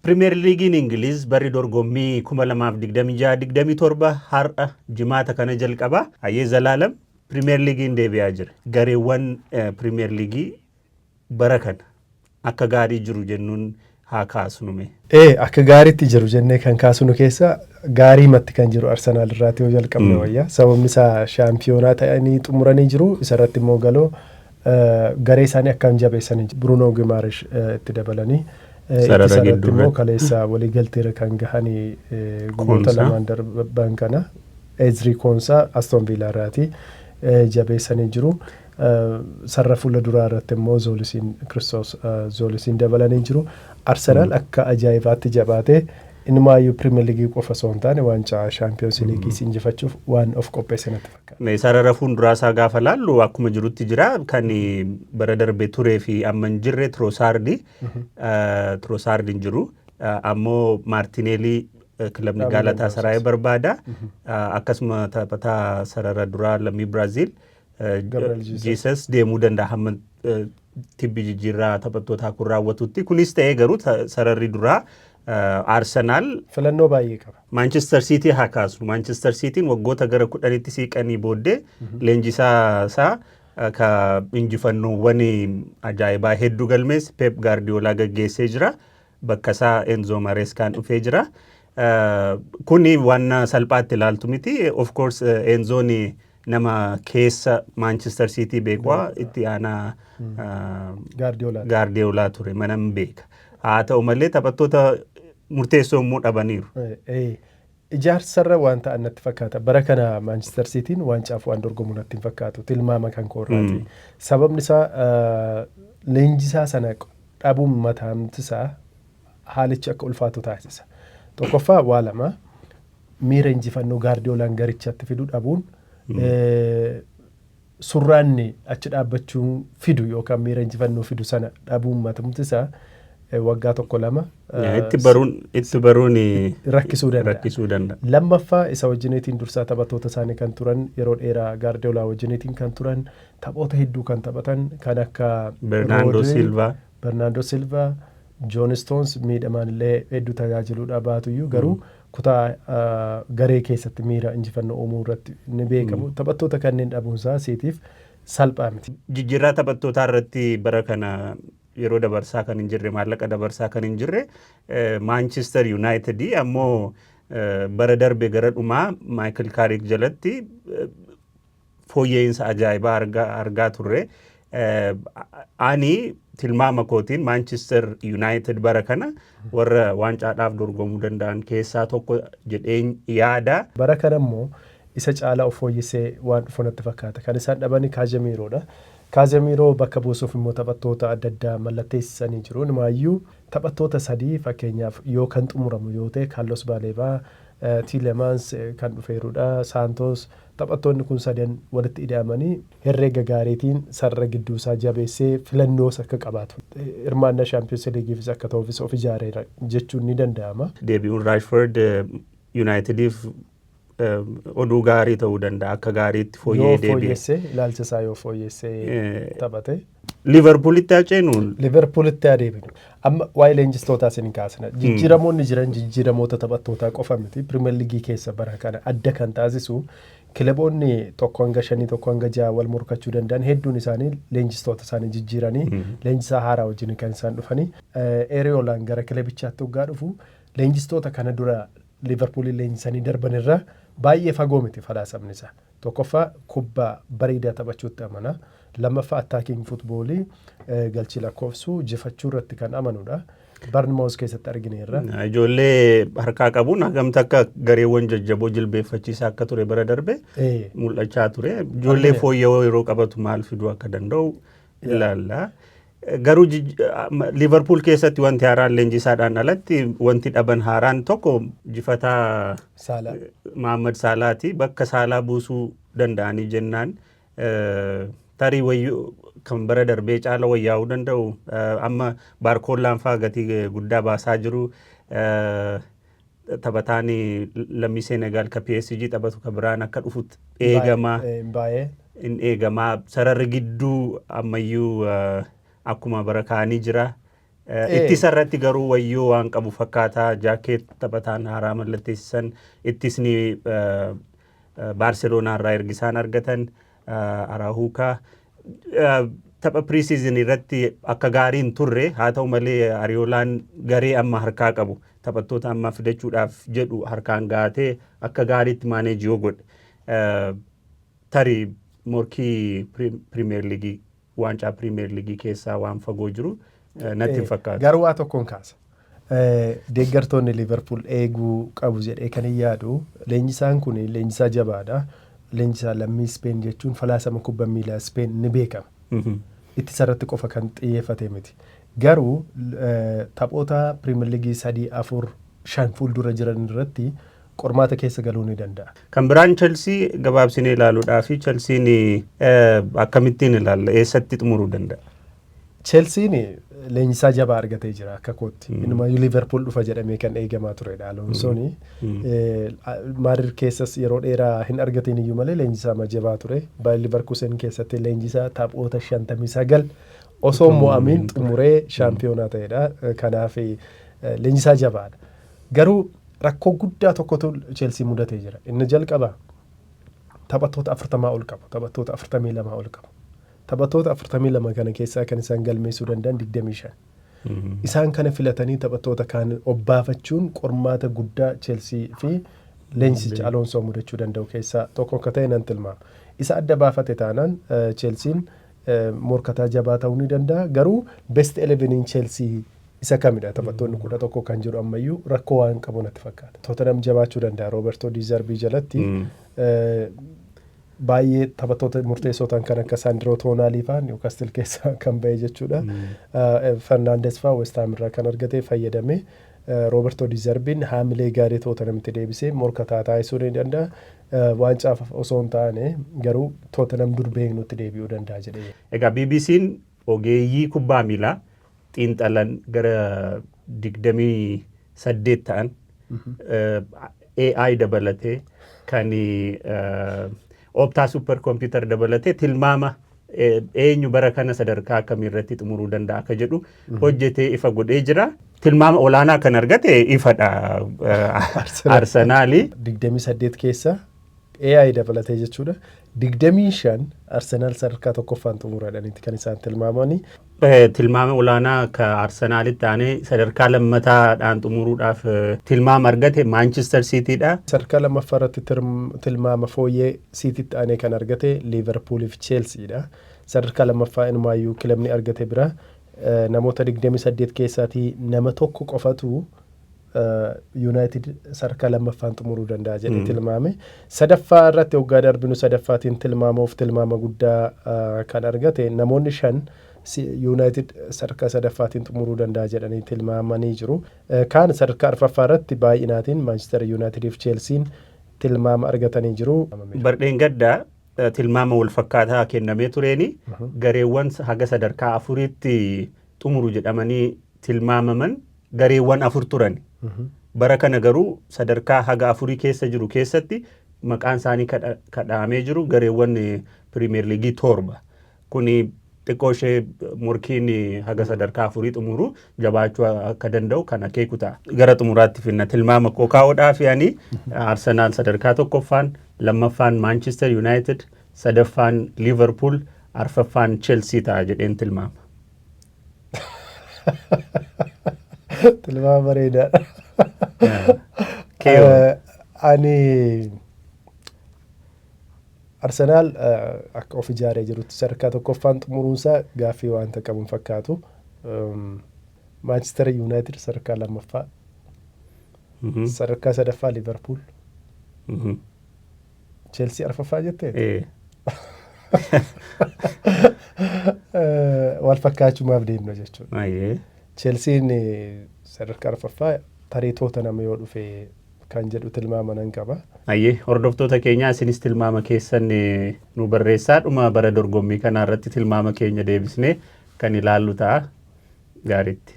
Premier League in English bari dorgommii 2026-27 har'a jimaata kana jalqaba. Hayyee Zalaalam Premier League in deebi'aa jira. Gareewwan Premier League bara kana akka gaarii jiru jennuun haa kaasnume. Akka gaariitti jiru jennee kan kaasnu keessa gaarii matti kan jiru Arsenaal irraati yoo jalqabne wayyaa. Sababni isaa shaampiyoonaa ta'anii xumuranii jiru. Isarratti immoo galoo garee isaanii akkam jabeessanii Bruno Guimaraes itti dabalanii. Sarara gidduu immoo kaleessa walii galteera kan gahanii guyyoota lamaan darban kana Ezri Konsa Aston Villa irraati jabeessanii jiru. Sarara fuula duraa irratti immoo Christos Zoolisiin dabalanii jiru. Arsenaal akka ajaa'ibaatti jabaatee innumaayyuu Premier League qofa osoo hin taane waancaa Champions League injifachuuf waan of qopheessanatti fakkaata. Sarara fuulduraa isaa gaafa laallu akkuma jirutti jira kan bara darbe turee fi amma hin jirre Trossardin jiru ammoo Martinelli kilabni Galatasaray barbaada akkasuma taphataa sarara duraa lammii Brazil Jesus deemuu danda'a hamma tibbi jijjiirraa taphattoota kun raawwatutti kunis ta'ee garuu sararri duraa Arsenaal filannoo baay'ee qaba. Manchester City haa kaasnu. Manchester Cityin waggoota gara 10tti siiqanii booddee leenjisaa isaa ka injifannoowwan ajaa'ibaa hedduu galmees Pep Guardiola gaggeessee jira. Bakka isaa Enzo Marescaan dhufee jira. Kuni waan salphaatti ilaaltu miti. Of course Enzoon nama keessa Manchester City beekwaa itti aanaa Guardiola ture manam beeka. Haa ta'u malee taphattoota murteessoo immoo dhabaniiru. Ijaarsarra waan ta'an natti fakkaata. Bara kana Manchester Cityin waancaaf waan dorgomu natti hin fakkaatu. Tilmaama kan koorraati. Sababni isaa leenjisaa sana dhabuun mataamti isaa haalichi akka ulfaatu taasisa. Tokkoffaa waa lama miira injifannoo Guardiolaan garichatti fidu dhabuun surraanni achi dhaabbachuun fidu yookaan miira injifannoo fidu sana dhabuun mataamti isaa waggaa tokko lama itti baruun rakkisuu danda'a. Lammaffaa isa wajjineetiin dursaa taphattoota isaanii kan turan yeroo dheeraa Guardiola wajjineetiin kan turan taphoota hedduu kan taphatan kan akka Bernardo Silva, John Stones miidhamaan illee hedduu tajaajiluudha baatuyyuu garuu kutaa garee keessatti miira injifannoo uumuu irratti ni beekamu. Taphattoota kanneen dhabuunsaa siitiif salphaa miti. Jijjiirraa taphattootaa irratti bara kana yeroo dabarsaa kan hin jirre maallaqa dabarsaa kan hin jirre Manchester United ammoo bara darbe gara dhumaa Michael Carrick jalatti fooyya'insa ajaa'ibaa argaa turre. Ani tilmaama kootiin Manchester United bara kana warra waancaadhaaf dorgomuu danda'an keessaa tokko jedheen yaada. Bara kana immoo isa caalaa of fooyyessee waan dhufu natti fakkaata. Kan isaan dhabani Casemiro. Casemiro bakka buusuuf immoo taphattoota adda addaa mallatteessanii jiru. Numaayyuu taphattoota sadii fakkeenyaaf yoo kan xumuramu yoo ta'e Carlos Baleba, Tielemans kan dhufeerudha, Santos taphattoonni kun sadan walitti ida'amanii herreega gaariitiin sarara gidduu isaa jabeessee filannoos akka qabaatu. Hirmaannaa Champions Leagueefis akka ta'uufis of ijaareera jechuun ni danda'ama. Deebi'uun Rashford Unitediif oduu gaarii ta'uu danda'a akka gaariitti fooyyee deebi'e. Ilaalcha isaa yoo fooyyessee taphate. Liverpoolitti haceenuun. Liverpoolitti adeeminu. Amma waa'ee leenjistootaa isin kaasna. Jijjiiramoonni jiran jijjiiramoota taphattootaa qofa miti. Premier League keessa bara kana adda kan taasisu kilaboonni tokko hanga 5 tokko hanga 6 wal morkachuu danda'an hedduun isaanii leenjistoota isaanii jijjiiranii leenjisaa haaraa wajjin kan isaan dhufanii Eriolaan gara kilabichaatti hoggaa dhufu leenjistoota kana dura Liverpoolin leenjisanii darban irraa baay'ee fagoo miti falaasamni isaa. Tokkoffaa kubbaa bareedaa taphachuutti amana. Lammaffaa attacking footballii galchii lakkoofsuu jifachuu irratti kan amanudha. Bournemouth keessatti argineerra. Ijoollee harkaa qabuun hagamta akka gareewwan jajjaboo jilbeeffachiisaa akka ture bara darbe mul'achaa ture. Ijoollee fooyya'oo yeroo qabatu maal fiduu akka danda'u ilaalla. Garuu Liverpool keessatti wanti haaraan leenjisaadhaan alatti wanti dhaban haaraan tokko jifataa Mohamed Salaati. Bakka Salaa buusuu danda'anii jennaan tarii wayyuu kan bara darbee caala wayyaa'uu danda'u. Amma Baarkollaan fa'aa gatii guddaa baasaa jiru. Taphataan lammii Senegaal ka PSG taphatu ka biraan akka dhufutti eegamaa sararri gidduu ammayyuu akkuma bara kaanii jira. Ittisa irratti garuu wayyoo waan qabu fakkaataa jaakeet taphataan haaraa mallatteessisan ittisni Baarseloonaa irraa ergisaan argatan Araahuukaa tapha piriisiizin irratti akka gaariin turre haa ta'u malee Ariyoolaan garee amma harkaa qabu taphattoota ammaa fidachuudhaaf jedhu harkaan gaatee akka gaariitti maaneejii yoo godhe tarii morkii pirimeer liigii waancaa pirimeer liigii keessaa waan fagoo jiru natti hin fakkaatu. Garuu waa tokkoon kaasa. Deeggartoonni Liverpool eeguu qabu jedhee kan hin yaadu leenjisaan kun leenjisaa jabaadha. Leenjisaa lammii Speen jechuun falaasama kubbaa miilaa Speen ni beekama. Ittisa irratti qofa kan xiyyeeffate miti. Garuu taphoota pirimeer liigii 3, 4, 5 fuuldura jiran irratti qormaata keessa galuu ni danda'a. Kan biraan Chelsea gabaabsinee ilaaluudhaaf Chelsean akkamittiin ilaalla eessatti xumuruu danda'a? Chelsean leenjisaa jabaa argatee jira akka kootti. Inuma Liverpool dhufa jedhamee kan eegamaa turedha. Alonsoon Madrid keessas yeroo dheeraa hin argatiin iyyuu malee leenjisaa jabaa ture. Baay'ee Leverkusen keessatti leenjisaa taphoota 59 osoo mo'amiin xumuree shaampiyoonaa ta'edha. Kanaaf leenjisaa jabaadha. Garuu rakkoo guddaa tokkotu Chelsea mudatee jira. Inni jalqaba taphattoota 40 ol qaba. Taphattoota 42 ol qaba. Taphattoota 42 kana keessaa kan isaan galmeessuu danda'an 25. Isaan kana filatanii taphattoota kaan obbaafachuun qormaata guddaa Chelsea fi leenjisicha Alonsoo mudachuu danda'u keessaa tokko akka ta'e nan tilmaama. Isa adda baafate taanaan Chelsean morkataa jabaa ta'uu ni danda'a. Garuu best 11 Chelsea isa kamidha taphattoonni 11 kan jiru ammayyuu rakkoo waan qabu natti fakkaata. Tottenham jabaachuu danda'a Roberto Di Zerbi jalatti. Baay'ee taphattoota murteessotaan kan akka Sandro Tonali fa'aa Newcastle keessaa kan ba'e jechuudha. Fernandes fa'aa West Ham irraa kan argate fayyadame. Roberto Di Zerbiin haamilee gaarii Tottenhamitti deebisee morkataa taasisuu ni danda'a. Waancaa osoo hin taane garuu Tottenham dur beeknutti deebi'uu danda'a jedhee. Egaa BBC'n ogeeyyii kubbaa miilaa xiinxalan gara 28 ta'an AI dabalatee kan Optaa Super Computer dabalatee tilmaama eenyu bara kana sadarkaa akkamii irratti xumuruu danda'a akka jedhu hojjetee ifa godhee jira. Tilmaama olaanaa kan argate ifadha Arsenaalii. 28 keessa AI dabalatee jechuudha. 25 Arsenaal sadarkaa tokkoffaan xumuradhaniiti kan isaan tilmaamanii. Tilmaama olaanaa ka Arsenaalitti taanee sadarkaa lammataadhaan xumuruudhaaf tilmaama argate Manchester Citydha. Sadarkaa lammaffaa irratti tilmaama fooyyee Citytti taanee kan argate Liverpool fi Chelseadha. Sadarkaa lammaffaa inumaayyuu kilabni argate bira namoota 28 keessaatii nama tokko qofatu United sadarkaa lammaffaan xumuruu danda'a jedhee tilmaame. Sadaffaa irratti waggaa darbinu sadaffaatiin tilmaamuuf tilmaama guddaa kan argate namoonni 5 United sadarkaa sadaffaatiin xumuruu danda'a jedhanii tilmaamanii jiru. Kaan sadarkaa arfaffaa irratti baay'inaatiin Manchester United fi Chelsea tilmaama argatanii jiru. Bardeen gaddaa tilmaama wal fakkaataa kennamee tureeni gareewwan haga sadarkaa afuriitti xumuru jedhamanii tilmaamaman gareewwan 4 turan. Bara kana garuu sadarkaa haga 4 keessa jiru keessatti maqaan isaanii kadhaamee jiru gareewwan Premier League 7. Kuni xiqqoo ishee morkiin haga sadarkaa 4 xumuru jabaachuu akka danda'u kan akeeku ta'a. Gara xumuraatti finna tilmaama kookaa'oodhaa fi Arsenaal sadarkaa tokkoffaan, lammaffaan Manchester United, sadaffaan Liverpool, arfaffaan Chelsea ta'a jedheen tilmaama. Tilmaama bareedaadha. Ani Arsenaal akka of ijaaree jirutti sadarkaa tokkoffaan xumuruunsaa gaaffii waanta qabu hin fakkaatu. Manchester United sadarkaa lammaffaa, sadarkaa sadaffaa Liverpool, Chelsea arfaffaa jettee? Wal fakkaachumaaf deemna jechuudha. Chelsean sadarkaa arfaffaa tarii Tottenham yoo dhufe kan jedhu tilmaama nan qaba. Hordoftoota keenya isinis tilmaama keessan nu barreessaa dhuma bara dorgommii kanaa irratti tilmaama keenya deebisnee kan ilaallu ta'a gaariitti.